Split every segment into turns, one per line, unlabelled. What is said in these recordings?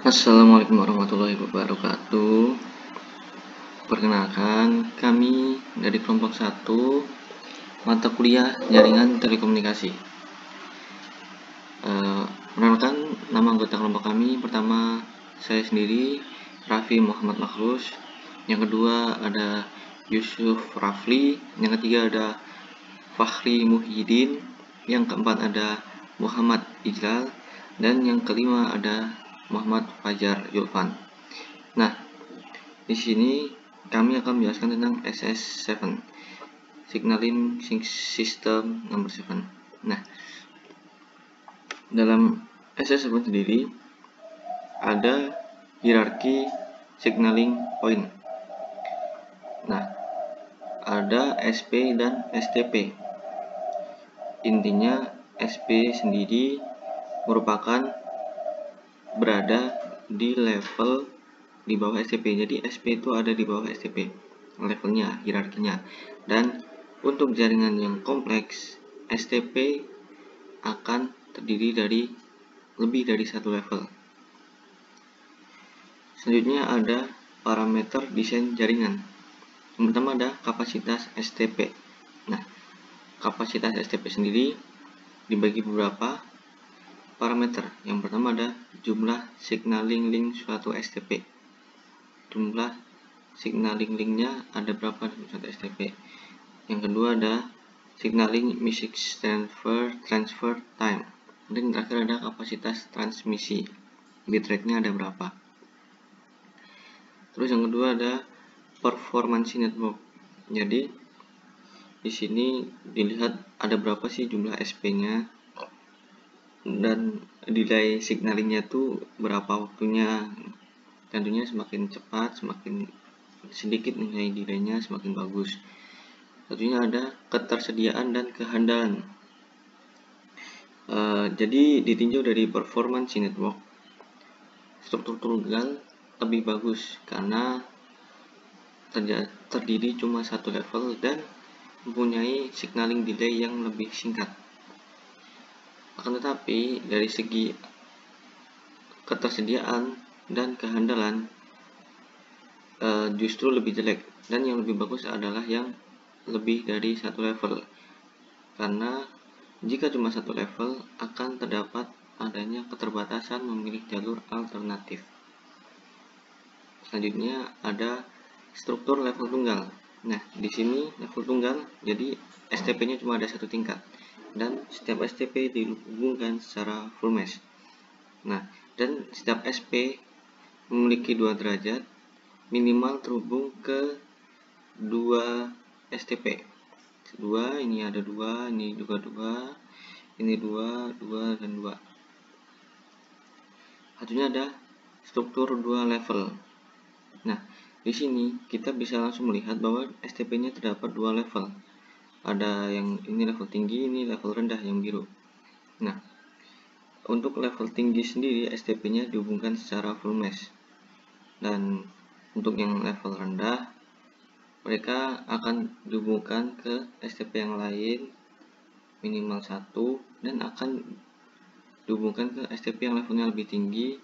Assalamualaikum warahmatullahi wabarakatuh. Perkenalkan, kami dari kelompok 1 mata kuliah Jaringan Telekomunikasi. Perkenalkan, nama anggota kelompok kami. Pertama, saya sendiri, Raffi Muhammad Makhrus. Yang kedua ada Yusuf Rafli. Yang ketiga ada Fakhri Muhyiddin. Yang keempat ada Muhammad Ijlal. Dan yang kelima ada Muhammad Fajar Julfan. Nah, di sini kami akan menjelaskan tentang SS7, Signaling System Number 7. Nah, dalam SS7 sendiri ada hierarki signaling point. Nah, ada SP dan STP. Intinya SP sendiri merupakan berada di level di bawah STP. Jadi SP itu ada di bawah STP levelnya, hierarkinya. Dan untuk jaringan yang kompleks, STP akan terdiri dari lebih dari satu level. Selanjutnya ada parameter desain jaringan. Yang pertama ada kapasitas STP. Nah, kapasitas STP sendiri dibagi beberapa parameter. Yang pertama ada jumlah signaling link suatu STP. Jumlah signaling linknya ada berapa di suatu STP. Yang kedua ada signaling message transfer time. Dan yang terakhir ada kapasitas transmisi, bitrate-nya ada berapa. Terus yang kedua ada performance network. Jadi di sini dilihat ada berapa sih jumlah SP-nya dan delay signalingnya tuh berapa waktunya. Tentunya semakin cepat, semakin sedikit nilai delaynya semakin bagus. Tentunya ada ketersediaan dan kehandalan. Jadi ditinjau dari performance network, struktur tunggal lebih bagus karena terdiri cuma satu level dan mempunyai signaling delay yang lebih singkat. Akan tetapi dari segi ketersediaan dan kehandalan justru lebih jelek, dan yang lebih bagus adalah yang lebih dari satu level, karena jika cuma satu level akan terdapat adanya keterbatasan memilih jalur alternatif. Selanjutnya ada struktur level tunggal. Nah, di sini level tunggal, jadi STP-nya cuma ada satu tingkat dan setiap STP dihubungkan secara full mesh. Nah, dan setiap SP memiliki 2 derajat minimal terhubung ke 2 STP. Ini ada 2, ini juga 2, ini 2, 2 dan 2. Satunya ada struktur 2 level. Nah, di sini kita bisa langsung melihat bahwa STP-nya terdapat 2 level. Ada yang ini level tinggi, ini level rendah yang biru. Nah, untuk level tinggi sendiri STP-nya dihubungkan secara full mesh. Dan untuk yang level rendah mereka akan dihubungkan ke STP yang lain minimal 1 dan akan dihubungkan ke STP yang levelnya lebih tinggi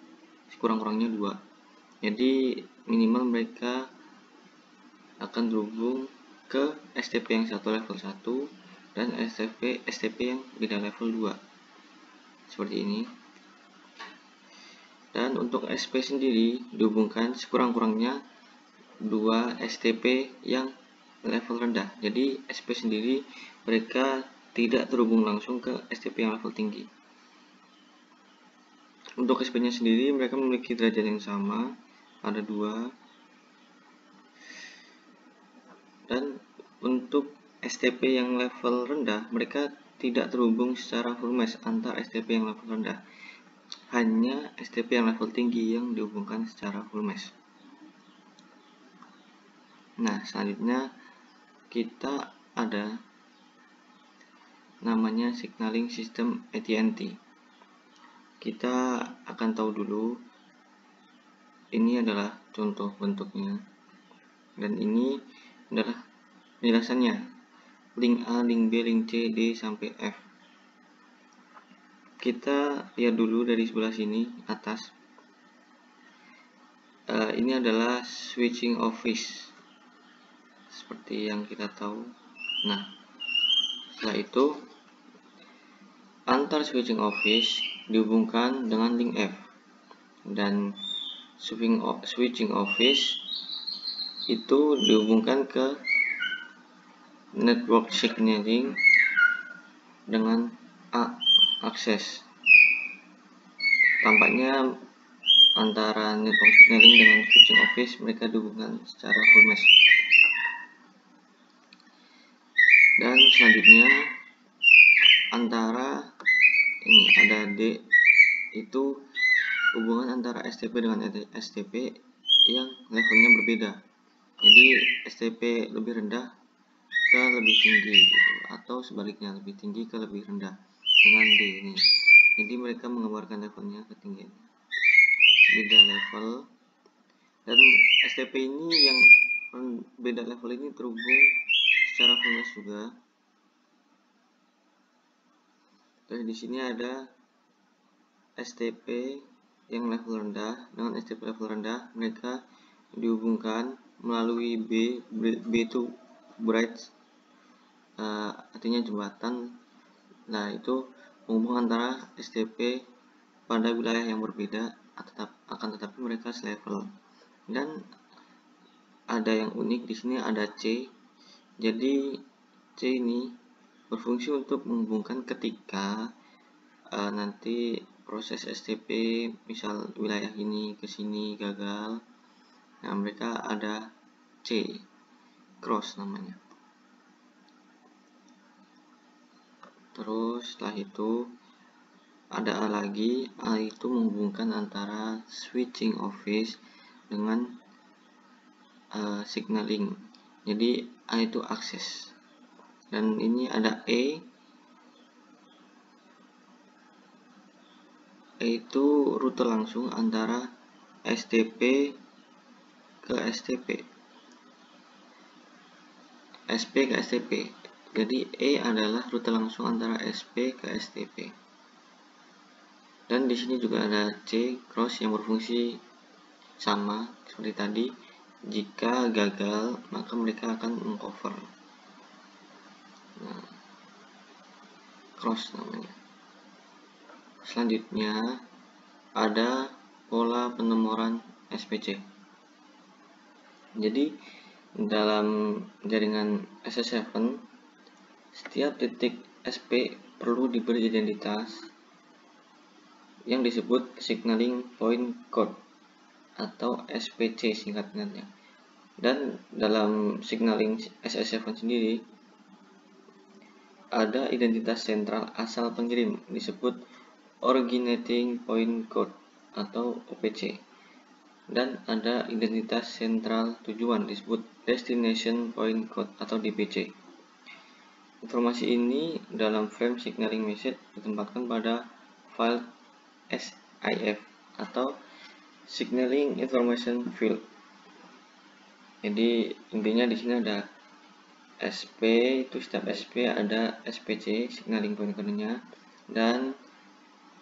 sekurang-kurangnya 2. Jadi minimal mereka akan terhubung ke STP yang satu level 1 dan STP yang beda level 2 seperti ini. Dan untuk SP sendiri dihubungkan sekurang-kurangnya 2 STP yang level rendah. Jadi SP sendiri mereka tidak terhubung langsung ke STP yang level tinggi. Untuk SP-nya sendiri mereka memiliki derajat yang sama, ada 2. Dan untuk STP yang level rendah mereka tidak terhubung secara full mesh antar STP yang level rendah. Hanya STP yang level tinggi yang dihubungkan secara full mesh. Nah, selanjutnya kita ada namanya signaling system AT&T. Kita akan tahu dulu, ini adalah contoh bentuknya dan ini adalah penjelasannya. Link A, link B, link C, D sampai F. Kita lihat dulu dari sebelah sini atas. ini adalah switching office seperti yang kita tahu. Nah, setelah itu antar switching office dihubungkan dengan link F, dan switching office itu dihubungkan ke network signaling dengan A akses. Tampaknya antara network signaling dengan switching office mereka dihubungkan secara full mesh. Dan selanjutnya antara ini ada D, itu hubungan antara STP dengan STP yang levelnya berbeda. Jadi STP lebih rendah ke lebih tinggi gitu, atau sebaliknya lebih tinggi ke lebih rendah dengan D ini. Jadi mereka menggambarkan levelnya ketinggian beda level, dan STP ini yang beda level ini terhubung secara full mesh juga. Terus di sini ada STP yang level rendah dengan STP level rendah, mereka dihubungkan melalui B itu bridge, artinya jembatan. Nah, itu menghubung antara STP pada wilayah yang berbeda, akan tetapi mereka selevel. Dan ada yang unik di sini, ada C. Jadi C ini berfungsi untuk menghubungkan ketika nanti proses STP misal wilayah ini ke sini gagal. Nah, mereka ada C cross namanya. Terus setelah itu ada A lagi. A itu menghubungkan antara switching office dengan signaling. Jadi A itu akses. Dan ini ada E. E itu rute langsung antara STP ke STP, SP ke STP. Jadi E adalah rute langsung antara SP ke STP. Dan di sini juga ada C cross yang berfungsi sama seperti tadi. Jika gagal, maka mereka akan mengcover. Nah, cross namanya. Selanjutnya ada pola penomoran SPC. Jadi dalam jaringan SS7, setiap titik SP perlu diberi identitas yang disebut signaling point code atau SPC singkatnya. Dan dalam signaling SS7 sendiri ada identitas sentral asal pengirim disebut originating point code atau OPC, dan ada identitas sentral tujuan disebut destination point code atau DPC. Informasi ini dalam frame signaling message ditempatkan pada file SIF atau signaling information field. Jadi intinya di sini ada SP, itu setiap SP ada SPC signaling point code-nya, dan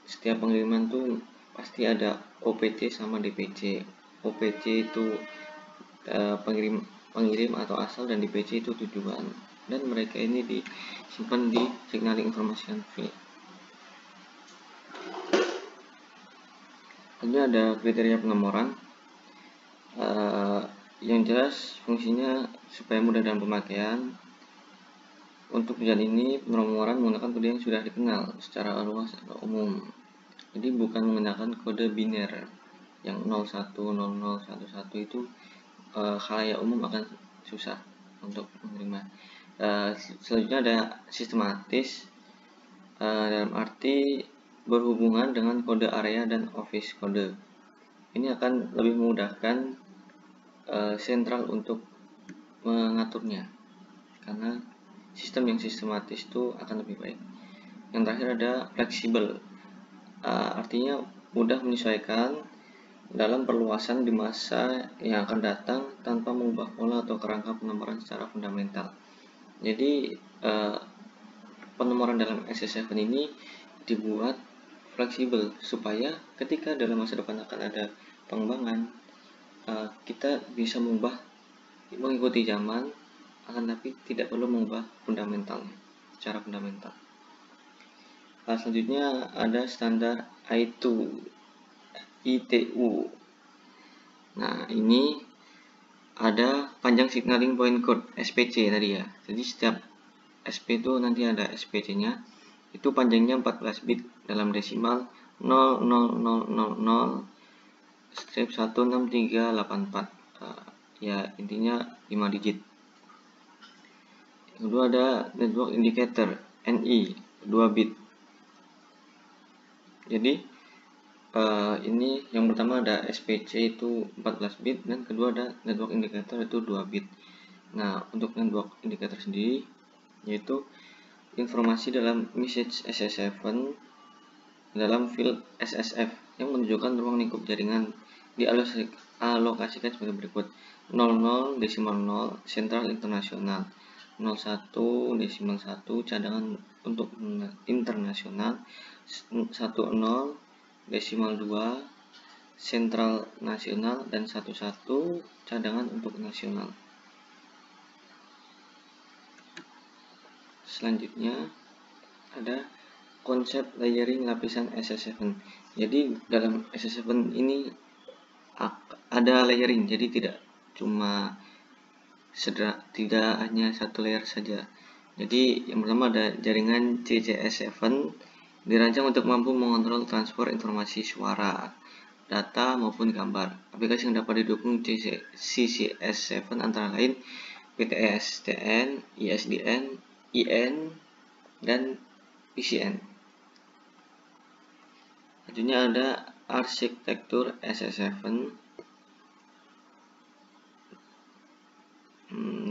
setiap pengiriman tuh pasti ada OPC sama DPC. OPC itu pengirim atau asal, dan DPC itu tujuan, dan mereka ini disimpan di signaling information field. Ini ada kriteria penomoran. Yang jelas fungsinya supaya mudah dalam pemakaian. Untuk tujuan ini penomoran menggunakan kode yang sudah dikenal secara luas atau umum. Jadi bukan menggunakan kode biner yang 01, 00, 11 itu khalayak umum akan susah untuk menerima. Selanjutnya ada sistematis, dalam arti berhubungan dengan kode area dan office kode. Ini akan lebih memudahkan sentral untuk mengaturnya, karena sistem yang sistematis itu akan lebih baik. Yang terakhir ada fleksibel, artinya mudah menyesuaikan dalam perluasan di masa yang akan datang tanpa mengubah pola atau kerangka penomoran secara fundamental. Jadi penomoran dalam SS7 ini dibuat fleksibel supaya ketika dalam masa depan akan ada pengembangan, kita bisa mengikuti zaman, akan tapi tidak perlu mengubah fundamentalnya secara fundamental. Selanjutnya ada standar ITU. Nah, ini ada panjang signaling point code SPC tadi ya. Jadi setiap SP itu nanti ada SPC-nya. Itu panjangnya 14 bit dalam desimal 00000-16384. Ya intinya 5 digit. Yang kedua ada network indicator NI 2 bit. Jadi ini yang pertama ada SPC itu 14 bit dan kedua ada network indicator itu 2 bit. Nah, untuk network indicator sendiri yaitu informasi dalam message SS7 dalam field SSF yang menunjukkan ruang lingkup jaringan dialokasikan sebagai berikut: 00,0 sentral internasional, 01,1 cadangan untuk internasional, 10,2 sentral nasional, dan 11 cadangan untuk nasional. Selanjutnya ada konsep layering lapisan SS7. Jadi dalam SS7 ini ada layering, jadi tidak hanya satu layer saja. Jadi yang pertama ada jaringan CCS7 dirancang untuk mampu mengontrol transfer informasi suara, data maupun gambar. Aplikasi yang dapat didukung CCS7 antara lain PTS-TN, ISDN, IN, dan PCN. Selanjutnya ada arsitektur SS7.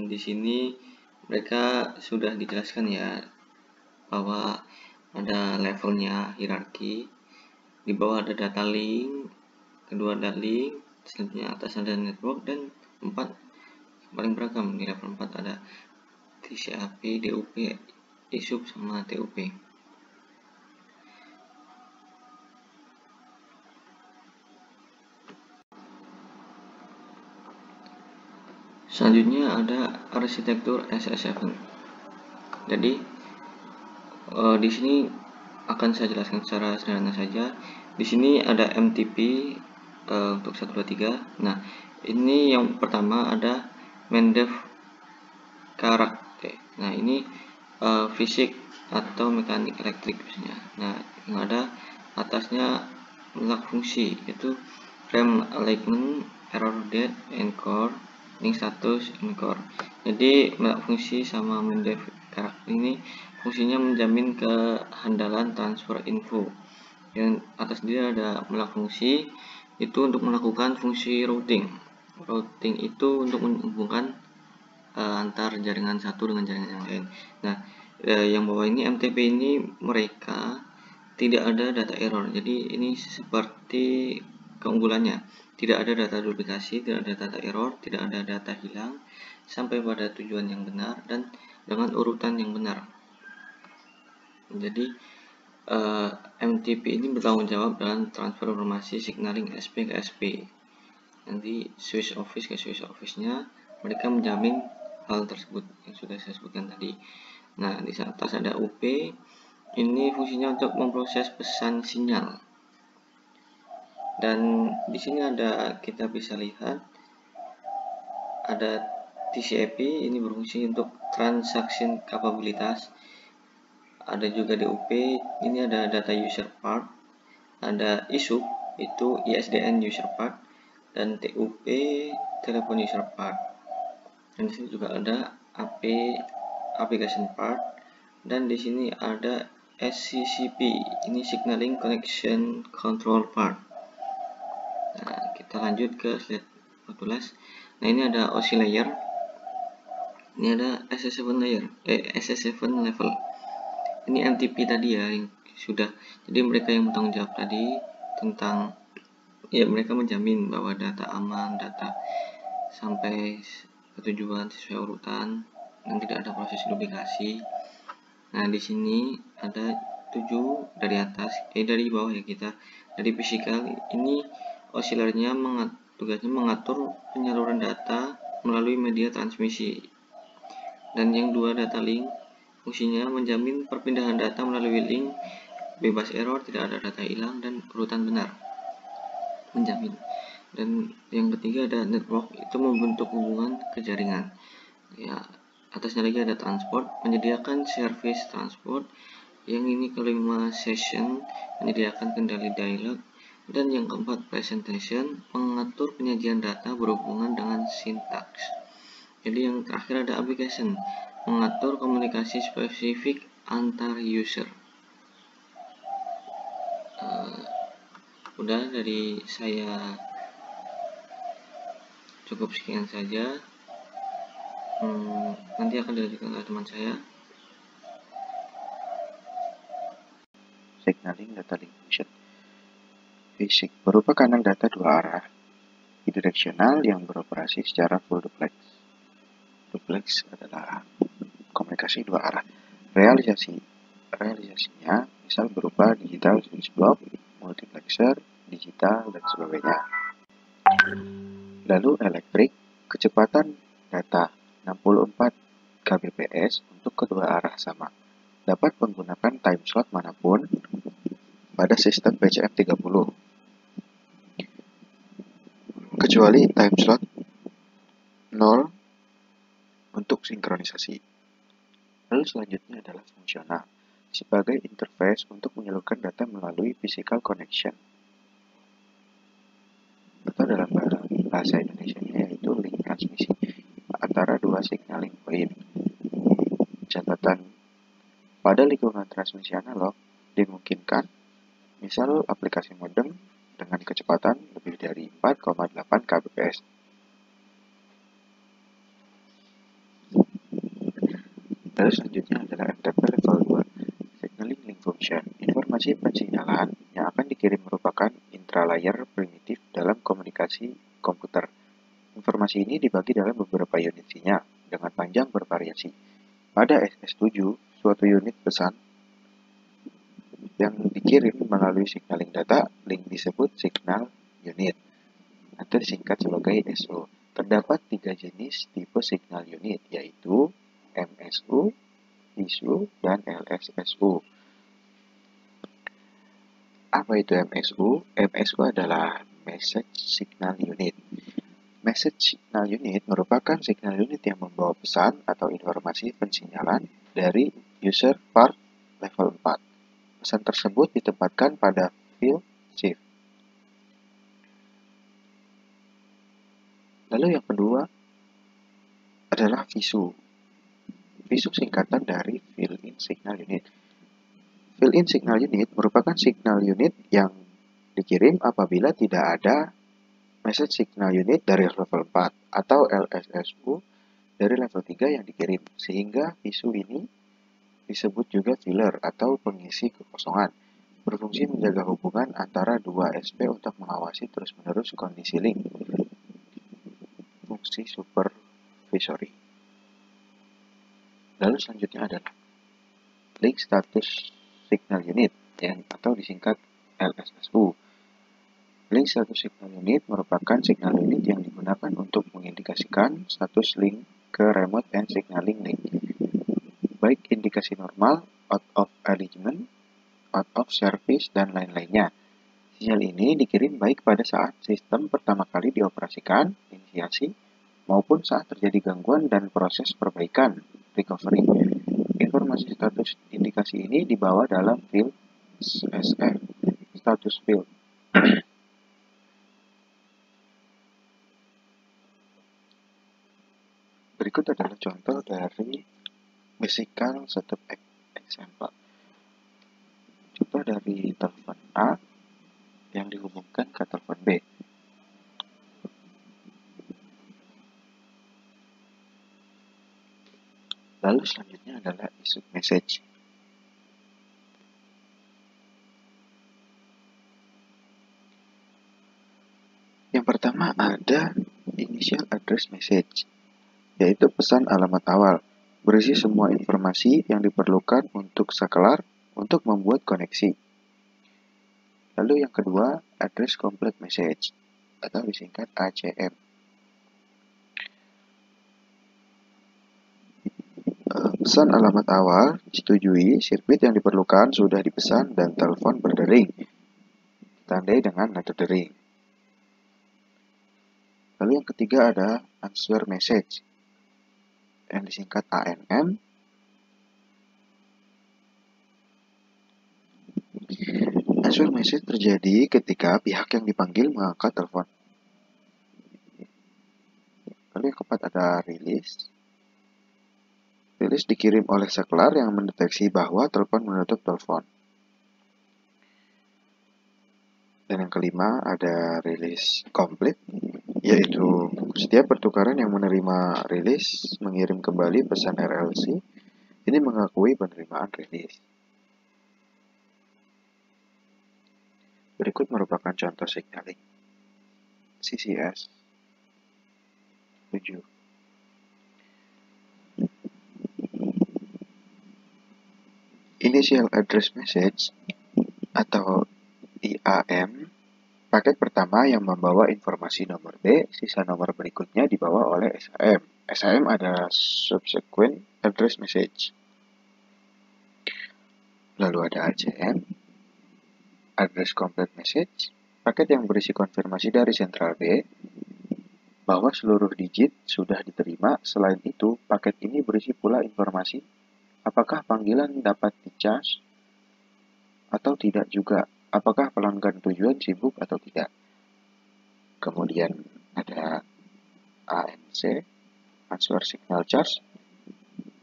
Di sini mereka sudah dijelaskan ya bahwa ada levelnya, hierarki. Di bawah ada data link, kedua ada link, selanjutnya atas ada network, dan 4 paling beragam. Di level 4 ada TCP, DUP, ISUP, sama TUP. Selanjutnya ada arsitektur SS7. Jadi di sini akan saya jelaskan secara sederhana saja. Di sini ada MTP untuk 1, 2, 3. Nah, ini yang pertama ada Mendev karakter. Nah, ini fisik atau mekanik elektrik biasanya. Nah, yang ada atasnya melak fungsi, yaitu frame alignment, error date, encore, link status, encore. Jadi melak fungsi sama Mendev karakter ini fungsinya menjamin kehandalan transfer info. Yang atas dia ada melak fungsi, itu untuk melakukan fungsi routing. Routing itu untuk menghubungkan antar jaringan satu dengan jaringan yang lain. Nah, yang bawah ini MTP ini mereka tidak ada data error. Jadi ini seperti keunggulannya. Tidak ada data duplikasi, tidak ada data error, tidak ada data hilang sampai pada tujuan yang benar dan dengan urutan yang benar. Jadi MTP ini bertanggung jawab dalam transfer informasi signaling SP ke SP. Nanti switch office ke switch office-nya mereka menjamin hal tersebut yang sudah saya sebutkan tadi. Nah, di atas ada UP. Ini fungsinya untuk memproses pesan sinyal. Dan di sini kita bisa lihat ada TCP, ini berfungsi untuk transaction capabilitas. Ada juga DUP, ini ada data user part. Ada ISUP, itu ISDN user part, dan TUP telepon user part. Dan di sini juga ada AP application part, dan di sini ada SCCP, ini signaling connection control part. Nah, kita lanjut ke slide 14. Nah, ini ada OSI layer, ini ada SS7 layer, SS7 level. Ini MTP tadi ya yang sudah. Jadi mereka yang bertanggung jawab tadi tentang ya mereka menjamin bahwa data aman, data sampai tujuan sesuai urutan dan tidak ada proses duplikasi. Nah, di sini ada 7 dari atas, dari bawah ya kita. Dari physical ini oscillatornya tugasnya mengatur penyaluran data melalui media transmisi. Dan yang dua, data link, fungsinya menjamin perpindahan data melalui link, bebas error, tidak ada data hilang, dan urutan benar. Menjamin. Dan yang ketiga ada network, itu membentuk hubungan ke jaringan. Ya, atasnya lagi ada transport, menyediakan service transport. Yang ini kelima, session, menyediakan kendali dialog. Dan yang keempat, presentation, mengatur penyajian data berhubungan dengan sintaks. Jadi yang terakhir ada application, mengatur komunikasi spesifik antar user. Udah dari saya cukup sekian saja. Nanti akan dilanjutkan oleh teman saya.
Signaling Data Link Function. Basic berupa kanal data dua arah bidireksional yang beroperasi secara full duplex. Duplex adalah komunikasi dua arah. Realisasinya misal berupa digital switch block, multiplexer, digital, dan sebagainya. Lalu elektrik, kecepatan data 64 kbps untuk kedua arah sama. Dapat menggunakan time slot manapun pada sistem PCM 30. Kecuali time slot 0 untuk sinkronisasi. Lalu selanjutnya adalah fungsional, sebagai interface untuk menyalurkan data melalui physical connection. Atau dalam bahasa Indonesia yaitu link transmisi antara dua signaling point. Catatan, pada lingkungan transmisi analog dimungkinkan, misal aplikasi modem dengan kecepatan lebih dari 4,8 kbps. Lalu selanjutnya adalah FTP level 2, Signaling Link Function. Informasi pensignalan yang akan dikirim merupakan intralayer primitif dalam komunikasi komputer. Informasi ini dibagi dalam beberapa unit sinyal dengan panjang bervariasi. Pada SS7, suatu unit pesan yang dikirim melalui signaling data link disebut signal unit atau disingkat sebagai SO. Terdapat 3 jenis tipe signal unit, yaitu MSU, ISU, dan LSSU. Apa itu MSU? MSU adalah Message Signal Unit. Message Signal Unit merupakan signal unit yang membawa pesan atau informasi pensignalan dari user part level 4. Pesan tersebut ditempatkan pada field shift. Lalu yang kedua adalah VISU. VISU singkatan dari Fill-in Signal Unit. Fill-in Signal Unit merupakan signal unit yang dikirim apabila tidak ada Message Signal Unit dari level 4 atau LSSU dari level 3 yang dikirim, sehingga VISU ini disebut juga filler atau pengisi kekosongan, berfungsi menjaga hubungan antara dua SP untuk mengawasi terus-menerus kondisi link. Fungsi supervisory. Lalu selanjutnya adalah Link Status Signal Unit atau disingkat LSSU. Link Status Signal Unit merupakan signal unit yang digunakan untuk mengindikasikan status link ke remote and signaling link, baik indikasi normal, out of alignment, out of service, dan lain-lainnya. Sinyal ini dikirim baik pada saat sistem pertama kali dioperasikan, inisiasi, maupun saat terjadi gangguan dan proses perbaikan, recovery. Informasi status indikasi ini dibawa dalam field SF, status field. Berikut adalah contoh dari physical setup example. Contoh dari telepon A yang dihubungkan ke telepon B. Lalu selanjutnya adalah issue message. Yang pertama ada initial address message, yaitu pesan alamat awal, berisi semua informasi yang diperlukan untuk sakelar untuk membuat koneksi. Lalu yang kedua, address complete message, atau disingkat ACM. Pesan alamat awal disetujui, sirkuit yang diperlukan sudah dipesan, dan telepon berdering, ditandai dengan nada dering. Lalu yang ketiga ada answer message, yang disingkat ANM. Answer message terjadi ketika pihak yang dipanggil mengangkat telepon. Lalu yang keempat ada release. Release dikirim oleh saklar yang mendeteksi bahwa telepon menutup telepon. Dan yang kelima ada release complete, yaitu setiap pertukaran yang menerima release mengirim kembali pesan RLC. Ini mengakui penerimaan release. Berikut merupakan contoh signaling CCS 7. Initial Address Message atau IAM, paket pertama yang membawa informasi nomor B, sisa nomor berikutnya dibawa oleh SAM. SAM adalah Subsequent Address Message. Lalu ada ACM, Address Complete Message, paket yang berisi konfirmasi dari sentral B bahwa seluruh digit sudah diterima. Selain itu, paket ini berisi pula informasi apakah panggilan dapat di-charge atau tidak juga, apakah pelanggan tujuan sibuk atau tidak. Kemudian ada ANC, Answer Signal Charge.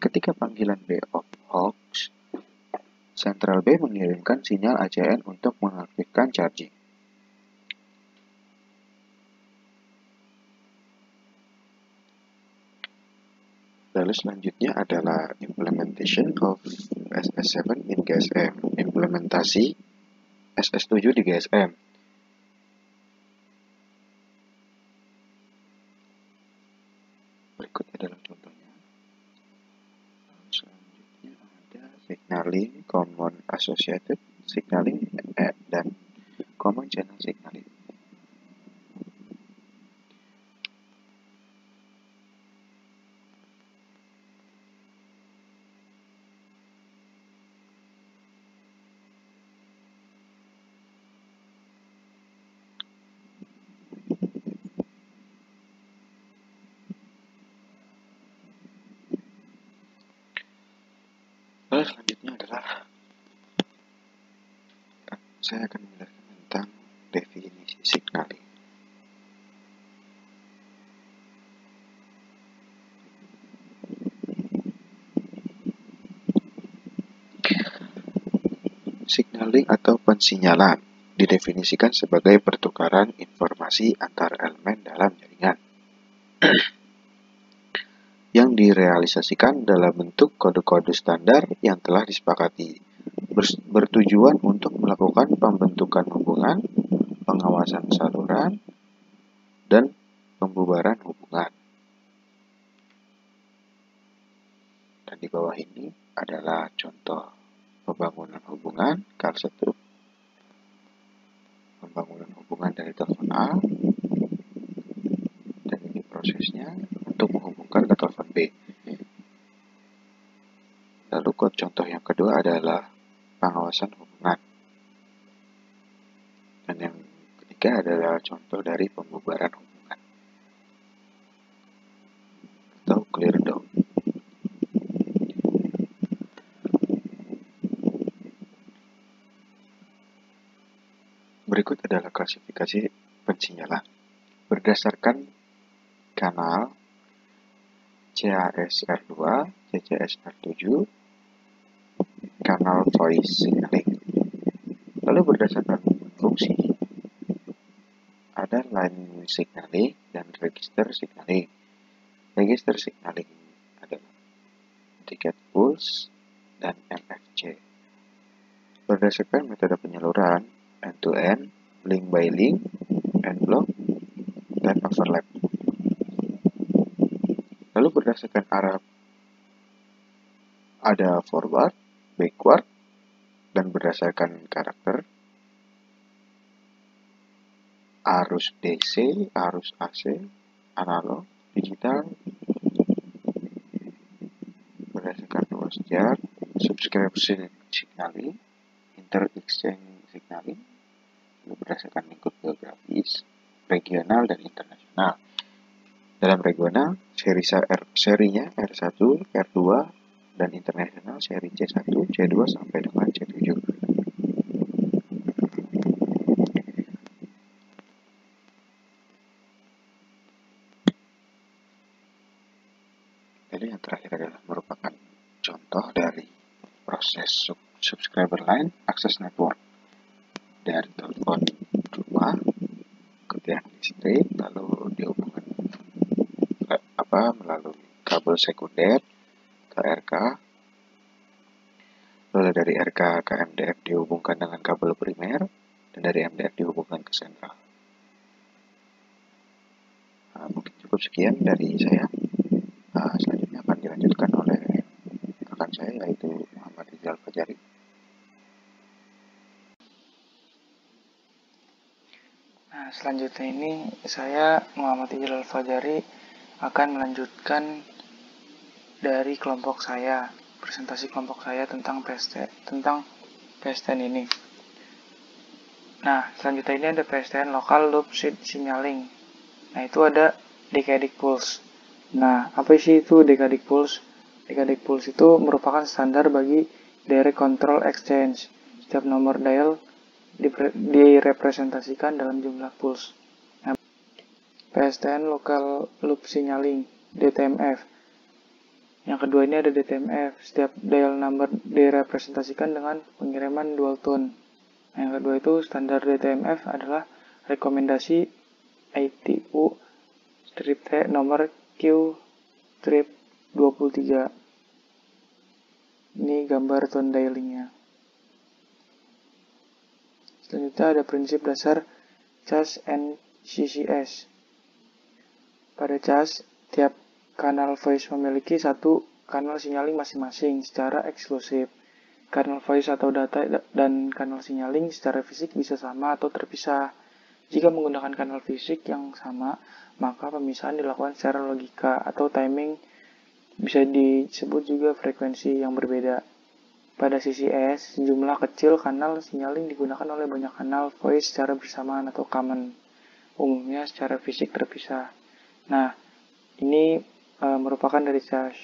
Ketika panggilan B of hoax, sentral B mengirimkan sinyal ACN untuk mengaktifkan charging. Lalu selanjutnya adalah implementation of SS7 in GSM, implementasi SS7 di GSM. Berikut adalah contohnya. Lalu selanjutnya ada signaling, common associated signaling, dan common channel signaling. Lalu selanjutnya adalah saya akan menjelaskan tentang definisi signaling. Signaling atau pensinyalan didefinisikan sebagai pertukaran informasi antar elemen dalam jaringan yang direalisasikan dalam bentuk kode-kode standar yang telah disepakati, bertujuan untuk melakukan pembentukan hubungan, pengawasan saluran, dan pembubaran hubungan. Dan di bawah ini adalah contoh pembangunan hubungan. Kal 1, pembangunan hubungan dari telepon A, dan ini prosesnya untuk menghubungkan ke telepon B. Lalu contoh yang kedua adalah pengawasan hubungan. Dan yang ketiga adalah contoh dari pembubaran hubungan atau clear down. Berikut adalah klasifikasi pensinyalan. Berdasarkan kanal CASR2, CCSR7, kanal voice signaling. Lalu berdasarkan fungsi, ada line signaling dan register signaling. Register signaling adalah tiket pulse dan MFC. Berdasarkan metode penyaluran, end-to-end, link by link, end block, dan overlap. Lalu berdasarkan arah ada forward, backward, dan berdasarkan karakter arus DC, arus AC, analog, digital, berdasarkan ruas jarak, subscription signaling, inter-exchange signaling, berdasarkan lingkup geografis, regional, dan internasional. Dalam regional, serinya R1, R2, dan internasional seri C1, C2, sampai dengan C7. Jadi yang terakhir adalah merupakan contoh dari proses subscriber line access network dari telepon rumah ke tiang listrik, lalu dihubungkan melalui kabel sekunder ke RK, lalu dari RK ke MDF dihubungkan dengan kabel primer, dan dari MDF dihubungkan ke sentral. Mungkin cukup sekian dari saya. Selanjutnya akan dilanjutkan oleh rekan saya, yaitu Muhammad Rizal Fajari.
Nah, selanjutnya ini saya Muhammad Rizal Fajari akan melanjutkan dari kelompok saya, presentasi kelompok saya tentang PSTN ini. Nah, selanjutnya ini ada PSTN Local Loop Signaling. Nah, itu ada Decadic Pulse. Nah, apa sih itu Decadic Pulse? Decadic Pulse itu merupakan standar bagi Direct Control Exchange. Setiap nomor dial direpresentasikan dalam jumlah pulse. Nah, PSTN Local Loop Signaling, DTMF. Yang kedua ini ada DTMF. Setiap dial number direpresentasikan dengan pengiriman dual tone. Nah, yang kedua itu standar DTMF adalah rekomendasi ITU strip T nomor Q strip 23. Ini gambar tone dialingnya. Selanjutnya ada prinsip dasar CAS and CCS. Pada CAS, tiap kanal voice memiliki satu kanal signaling masing-masing secara eksklusif. Kanal voice atau data dan kanal signaling secara fisik bisa sama atau terpisah. Jika menggunakan kanal fisik yang sama, maka pemisahan dilakukan secara logika atau timing, bisa disebut juga frekuensi yang berbeda. Pada CCS, jumlah kecil kanal signaling digunakan oleh banyak kanal voice secara bersamaan atau common, umumnya secara fisik terpisah. Nah, ini merupakan dari CAS,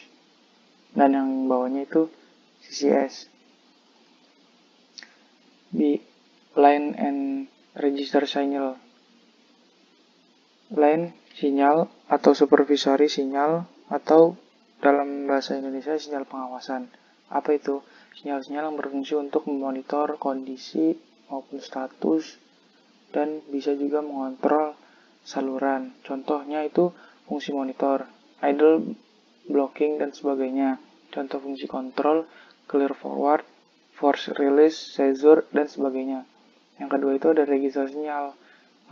dan yang bawahnya itu CCS. Di line and register signal. Line sinyal atau supervisory sinyal, atau dalam bahasa Indonesia sinyal pengawasan. Apa itu? Sinyal-sinyal yang berfungsi untuk memonitor kondisi maupun status dan bisa juga mengontrol saluran. Contohnya itu fungsi monitor, idle, blocking, dan sebagainya. Contoh fungsi kontrol, clear forward, force release, seizure, dan sebagainya. Yang kedua itu ada register sinyal.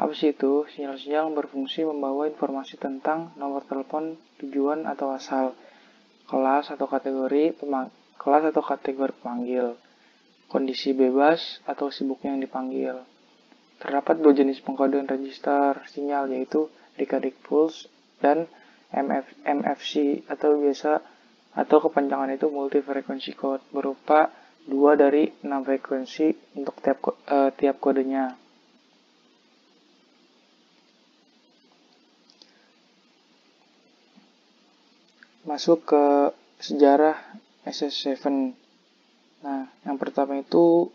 Apa sih itu? Sinyal-sinyal yang berfungsi membawa informasi tentang nomor telepon, tujuan atau asal, kelas atau kategori pemanggil, kondisi bebas atau sibuknya yang dipanggil. Terdapat dua jenis pengkodean register sinyal, yaitu Decadic Pulse dan MFC atau kepanjangan itu Multi Frequency Code, berupa 2 dari 6 frekuensi untuk tiap kodenya. Masuk ke sejarah SS7. Nah, yang pertama itu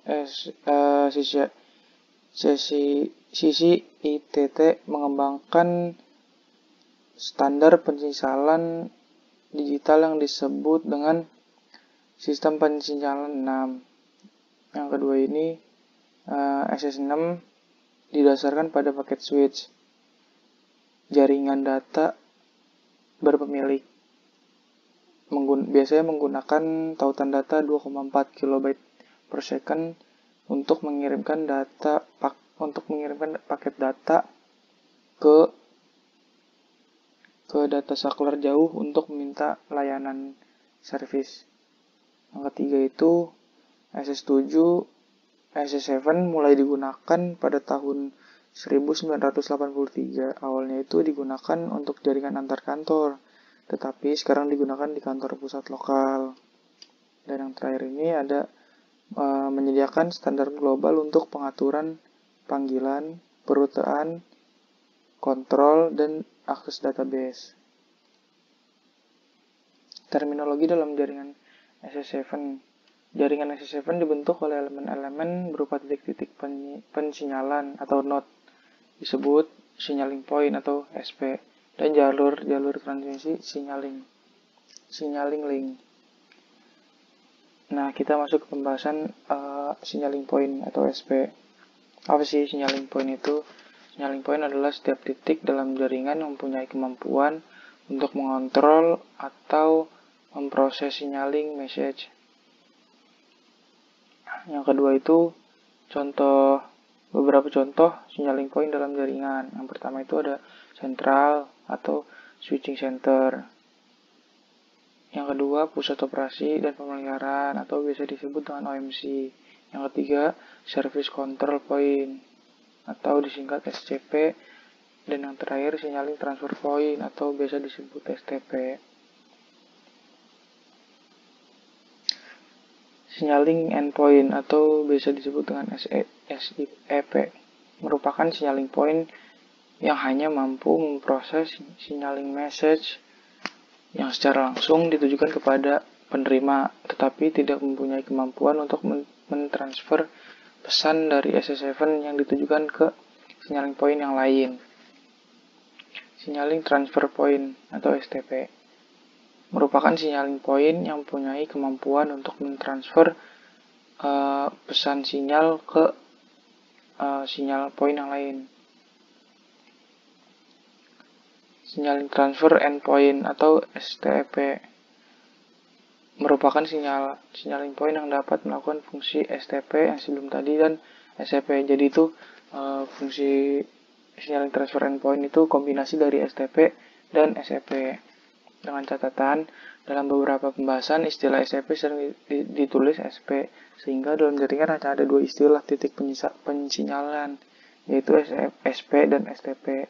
sisi ITT mengembangkan standar pensinyalan digital yang disebut dengan sistem pensinyalan 6. Yang kedua ini SS6 didasarkan pada paket switch, jaringan data berpemilik. Biasanya menggunakan tautan data 2,4 KB per second untuk mengirimkan paket data ke data saklar jauh untuk meminta layanan servis. Yang ketiga itu SS7, SS7 mulai digunakan pada tahun 1983. Awalnya itu digunakan untuk jaringan antar kantor, tetapi sekarang digunakan di kantor pusat lokal. Dan yang terakhir ini ada menyediakan standar global untuk pengaturan panggilan, perutean, kontrol, dan akses database. Terminologi dalam jaringan SS7. Jaringan SS7 dibentuk oleh elemen-elemen berupa titik-titik pensinyalan atau node, disebut signaling point atau SP, dan jalur transmisi signaling link. Nah, kita masuk ke pembahasan signaling point atau SP. Apa sih signaling point itu? Signaling point adalah setiap titik dalam jaringan yang mempunyai kemampuan untuk mengontrol atau memproses signaling message. Yang kedua itu beberapa contoh signaling point dalam jaringan. Yang pertama itu ada sentral atau switching center. Yang kedua, pusat operasi dan pemeliharaan atau biasa disebut dengan OMC. Yang ketiga, service control point atau disingkat SCP. Dan yang terakhir, signaling transfer point atau biasa disebut STP. Signaling endpoint atau biasa disebut dengan SIEP merupakan signaling point yang hanya mampu memproses signaling message yang secara langsung ditujukan kepada penerima, tetapi tidak mempunyai kemampuan untuk mentransfer pesan dari SS7 yang ditujukan ke signaling point yang lain. Signaling transfer point atau STP merupakan signaling point yang mempunyai kemampuan untuk mentransfer pesan sinyal ke sinyal point yang lain. Signaling transfer endpoint atau STP merupakan signaling point yang dapat melakukan fungsi STP yang sebelum tadi dan SCP. Jadi itu fungsi signaling transfer endpoint itu kombinasi dari STP dan SCP. Dengan catatan, dalam beberapa pembahasan istilah SCP sering ditulis SP, sehingga dalam jaringan hanya ada dua istilah titik pensinyalan, yaitu SP dan STP.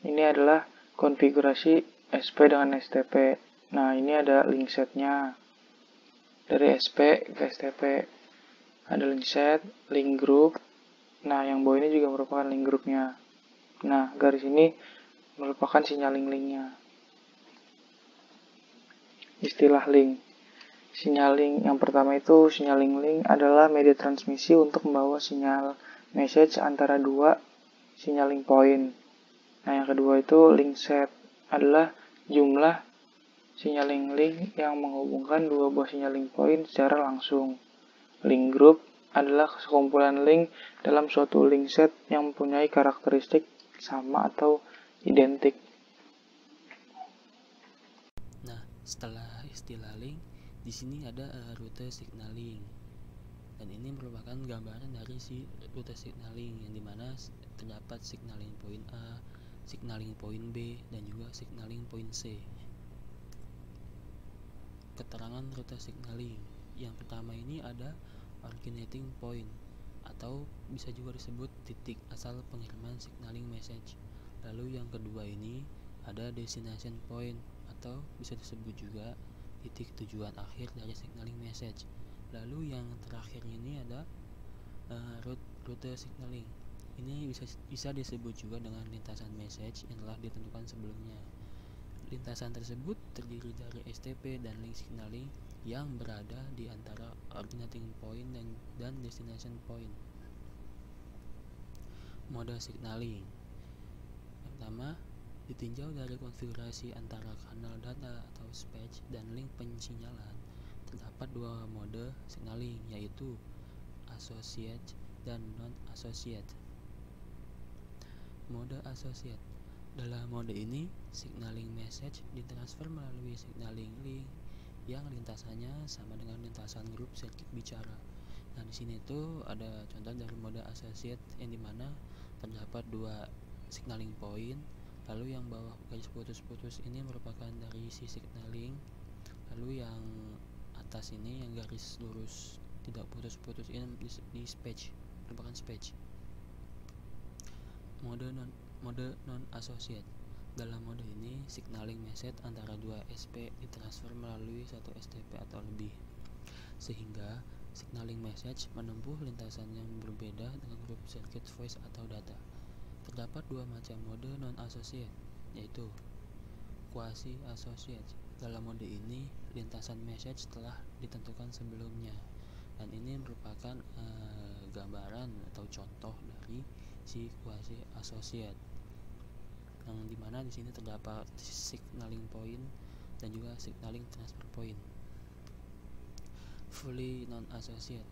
Ini adalah konfigurasi SP dengan STP. Nah, ini ada link setnya. Dari SP ke STP. Ada link set, link group. Nah, yang bawah ini juga merupakan link grupnya. Nah, garis ini merupakan signaling linknya. Istilah link. Signaling yang pertama itu signaling link adalah media transmisi untuk membawa sinyal message antara dua signaling point. Nah, yang kedua itu link set adalah jumlah signaling link yang menghubungkan dua buah signaling point secara langsung. Link group adalah sekumpulan link dalam suatu link set yang mempunyai karakteristik sama atau identik.
Nah, setelah istilah link, di sini ada rute signaling. Dan ini merupakan gambaran dari si rute signaling yang dimana terdapat signaling point A, signaling point B, dan juga signaling point C. Keterangan rute signaling. Yang pertama ini ada originating point atau bisa juga disebut titik asal pengiriman signaling message. Lalu yang kedua ini ada destination point atau bisa disebut juga titik tujuan akhir dari signaling message. Lalu yang terakhir ini ada rute signaling. Ini bisa disebut juga dengan lintasan message yang telah ditentukan sebelumnya. Lintasan tersebut terdiri dari STP dan link signaling yang berada di antara originating point dan destination point. Mode signaling. Pertama, ditinjau dari konfigurasi antara kanal data atau dispatch dan link pensinyalan. Terdapat dua mode signaling, yaitu associate dan non-associate. Mode associate. Dalam mode ini, signaling message ditransfer melalui signaling link yang lintasannya sama dengan lintasan grup sirkuit bicara. Nah, di sini tuh ada contoh dari mode associate yang dimana terdapat dua signaling point, lalu yang bawah garis putus-putus ini merupakan dari si signaling, lalu yang atas ini yang garis lurus tidak putus-putus ini dispatch. merupakan SPECH. Mode non-associate. Dalam mode ini, signaling message antara dua SP ditransfer melalui satu STP atau lebih, sehingga signaling message menempuh lintasan yang berbeda dengan grup circuit voice atau data. Terdapat dua macam mode non-associate, yaitu quasi-associate. Dalam mode ini, lintasan message telah ditentukan sebelumnya, dan ini merupakan gambaran atau contoh dari si quasi-associate, yang dimana di sini terdapat signaling point dan juga signaling transfer point. Fully non-associate.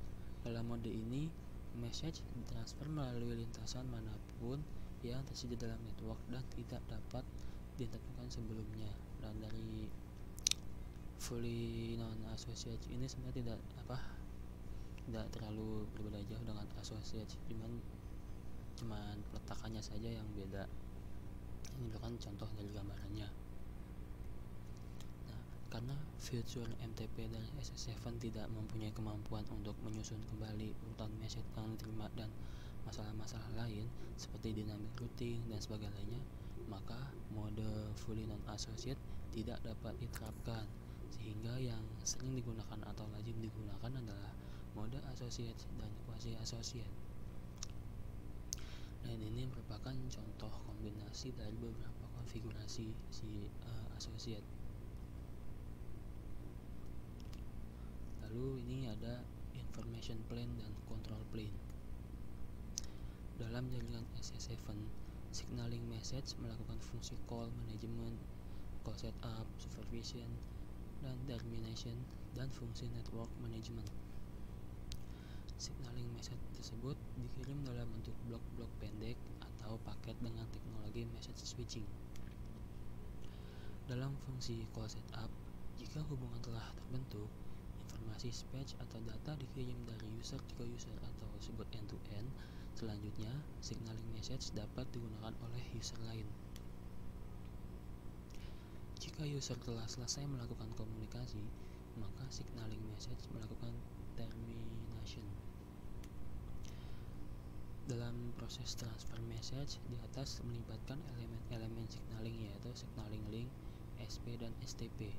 Dalam mode ini, message ditransfer melalui lintasan manapun yang tersedia dalam network dan tidak dapat ditentukan sebelumnya. Dan dari fully non-associate ini sebenarnya tidak terlalu berbeda jauh dengan associate, cuman peletakannya saja yang beda. Ini merupakan contoh dari gambarannya. Nah, karena fitur MTP dan SS7 tidak mempunyai kemampuan untuk menyusun kembali urutan message yang diterima dan masalah-masalah lain seperti dynamic routing dan sebagainya, maka mode fully non-associate tidak dapat diterapkan, sehingga yang sering digunakan atau lazim digunakan adalah mode associate dan quasi-associate. Dan ini merupakan contoh kombinasi dari beberapa konfigurasi si associate. Lalu ini ada information plane dan control plane. Dalam jaringan SS7, signaling message melakukan fungsi call management, call setup, supervision, dan termination, dan fungsi network management. Signaling message tersebut dikirim dalam bentuk blok-blok pendek atau paket dengan teknologi message switching. Dalam fungsi call setup, jika hubungan telah terbentuk, informasi SPECH atau data dikirim dari user ke user atau disebut end-to-end. Selanjutnya, signaling message dapat digunakan oleh user lain. Jika user telah selesai melakukan komunikasi, maka signaling message melakukan termination. Dalam proses transfer message, di atas melibatkan elemen-elemen signaling, yaitu signaling link, SP, dan STP,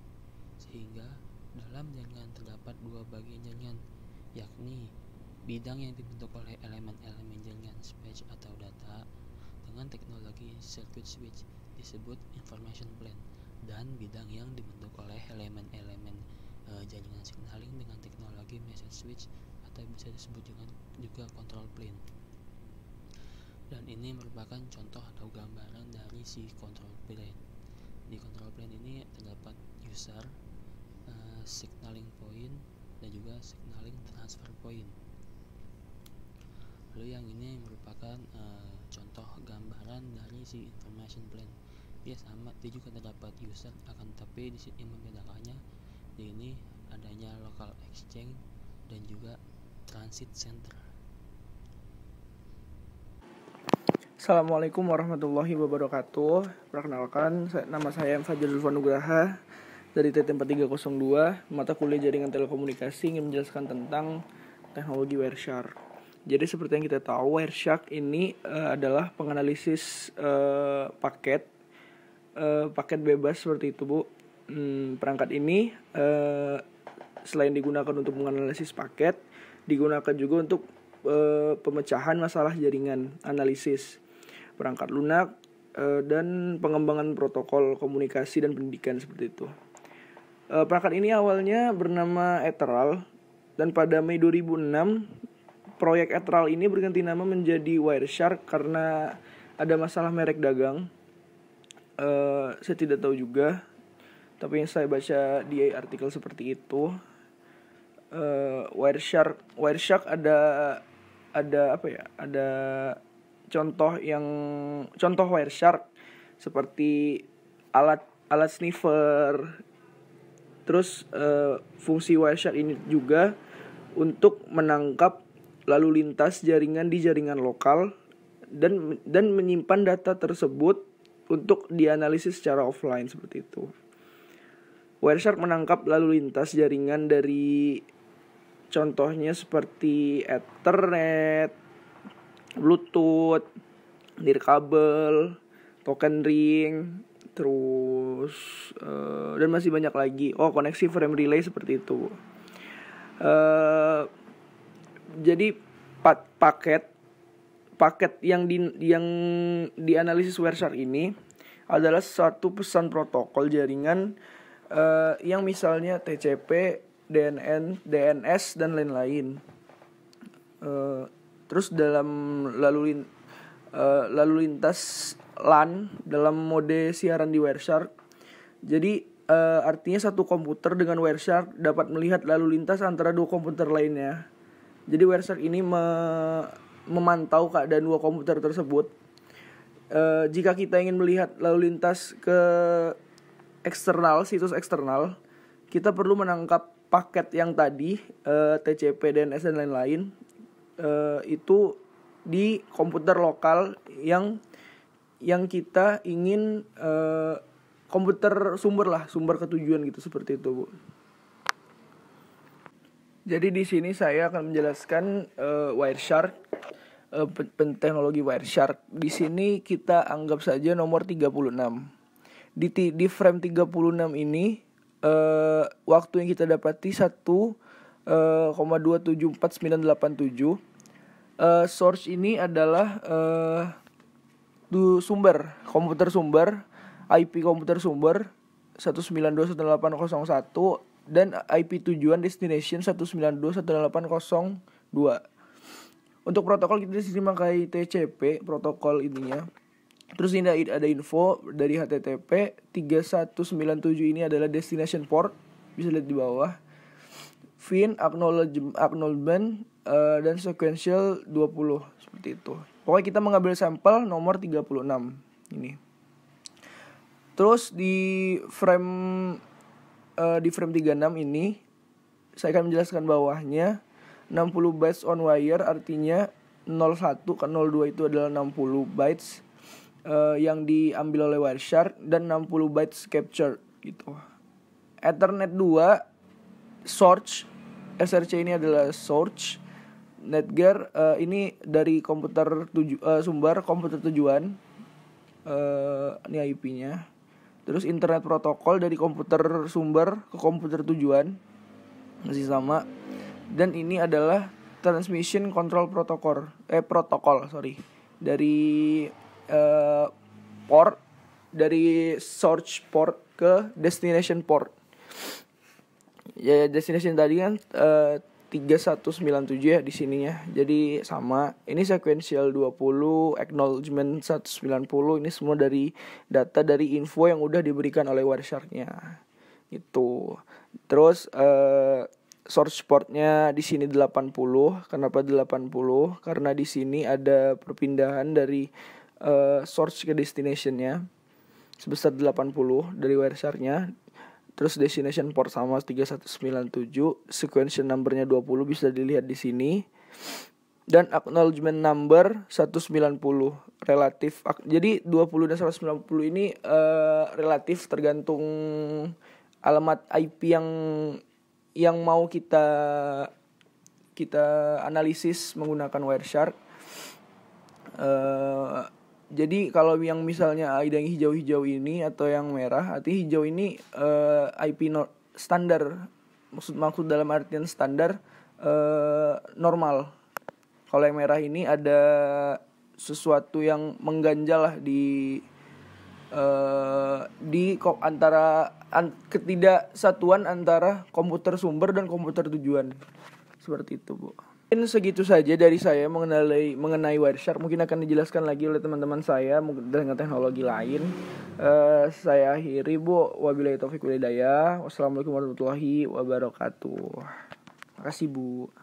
sehingga dalam jaringan terdapat dua bagian jaringan, yakni bidang yang dibentuk oleh elemen-elemen jaringan SPECH atau data dengan teknologi circuit switch disebut information plane, dan bidang yang dibentuk oleh elemen-elemen jaringan signaling dengan teknologi message switch atau bisa disebut juga control plane. Dan ini merupakan contoh atau gambaran dari si control plane. Di control plane ini terdapat user, signaling point, dan juga signaling transfer point. Lalu yang ini merupakan contoh gambaran dari si information plane. Dia juga terdapat user, akan tapi di sini yang membedakannya di ini adanya local exchange dan juga transit center.
Assalamualaikum warahmatullahi wabarakatuh. Perkenalkan, nama saya Fajrul Nugraha dari TT 4302, mata kuliah Jaringan Telekomunikasi, ingin menjelaskan tentang teknologi Wireshark. Jadi seperti yang kita tahu, Wireshark ini adalah penganalisis paket bebas seperti itu, Bu. Perangkat ini selain digunakan untuk menganalisis paket, digunakan juga untuk pemecahan masalah jaringan, analisis perangkat lunak, dan pengembangan protokol komunikasi dan pendidikan seperti itu. Perangkat ini awalnya bernama Ethereal, dan pada Mei 2006 proyek Ethereal ini berganti nama menjadi Wireshark karena ada masalah merek dagang. Saya tidak tahu juga, tapi yang saya baca di artikel seperti itu. Wireshark ada contoh Wireshark seperti alat sniffer. Terus fungsi Wireshark ini juga untuk menangkap lalu lintas jaringan di jaringan lokal dan menyimpan data tersebut untuk dianalisis secara offline seperti itu. Wireshark menangkap lalu lintas jaringan dari contohnya seperti Ethernet, Bluetooth, nirkabel, token ring, terus dan masih banyak lagi. Koneksi frame relay seperti itu. Jadi paket yang dianalisis Wireshark ini adalah suatu pesan protokol jaringan yang misalnya TCP, DNS dan lain-lain. Terus dalam lalu lintas LAN dalam mode siaran di Wireshark. Jadi artinya satu komputer dengan Wireshark dapat melihat lalu lintas antara dua komputer lainnya. Jadi Wireshark ini memantau keadaan dua komputer tersebut. Jika kita ingin melihat lalu lintas ke eksternal, situs eksternal, kita perlu menangkap paket yang tadi, TCP, DNS dan lain-lain, itu di komputer lokal yang kita ingin komputer sumber ketujuan gitu, seperti itu, Bu. Jadi di sini saya akan menjelaskan Wireshark, teknologi Wireshark. Di sini kita anggap saja nomor 36. Di frame 36 ini waktu yang kita dapati 1,2749987. Source ini adalah komputer sumber, IP komputer sumber 192.168.0.1 dan IP tujuan destination 192.168.0.2. Untuk protokol kita di sini memakai TCP protokol ininya. Terus ini ada info dari HTTP 3197 ini adalah destination port, bisa lihat di bawah. FIN, acknowledgement dan sequential 20 seperti itu. Pokoknya kita mengambil sampel nomor 36 ini. Terus di frame 36 ini saya akan menjelaskan bawahnya 60 bytes on wire, artinya 01 ke 02 itu adalah 60 bytes yang diambil oleh Wireshark dan 60 bytes captured gitu. Ethernet 2 source, SRC ini adalah source. Netgear ini dari komputer sumber komputer tujuan, ini IP-nya. Terus internet protokol dari komputer sumber ke komputer tujuan masih sama. Dan ini adalah transmission control protokol dari port, dari source port ke destination port. Ya, destination tadi kan 3197 ya di sininya. Jadi sama. Ini sequential 20, acknowledgement 190. Ini semua dari data dari info yang udah diberikan oleh Wireshark-nya. Itu. Terus source portnya di sini 80. Kenapa 80? Karena di sini ada perpindahan dari source ke destination-nya sebesar 80 dari Wireshark-nya. Terus destination port sama 3197, sequential number-nya 20 bisa dilihat di sini. Dan acknowledgement number 190 relatif. Jadi 20 dan 190 ini relatif tergantung alamat IP yang mau kita analisis menggunakan Wireshark. Jadi kalau yang misalnya ada yang hijau-hijau ini atau yang merah, arti hijau ini IP standar. Maksud dalam artian standar normal. Kalau yang merah ini ada sesuatu yang mengganjal lah di ketidaksatuan antara komputer sumber dan komputer tujuan. Seperti itu, Bu. Mungkin segitu saja dari saya mengenai Wireshark. Mungkin akan dijelaskan lagi oleh teman-teman saya dengan teknologi lain. Saya akhiri, Bu. Wabillahi taufiq wal hidayah. Wassalamualaikum warahmatullahi wabarakatuh. Makasih, Bu.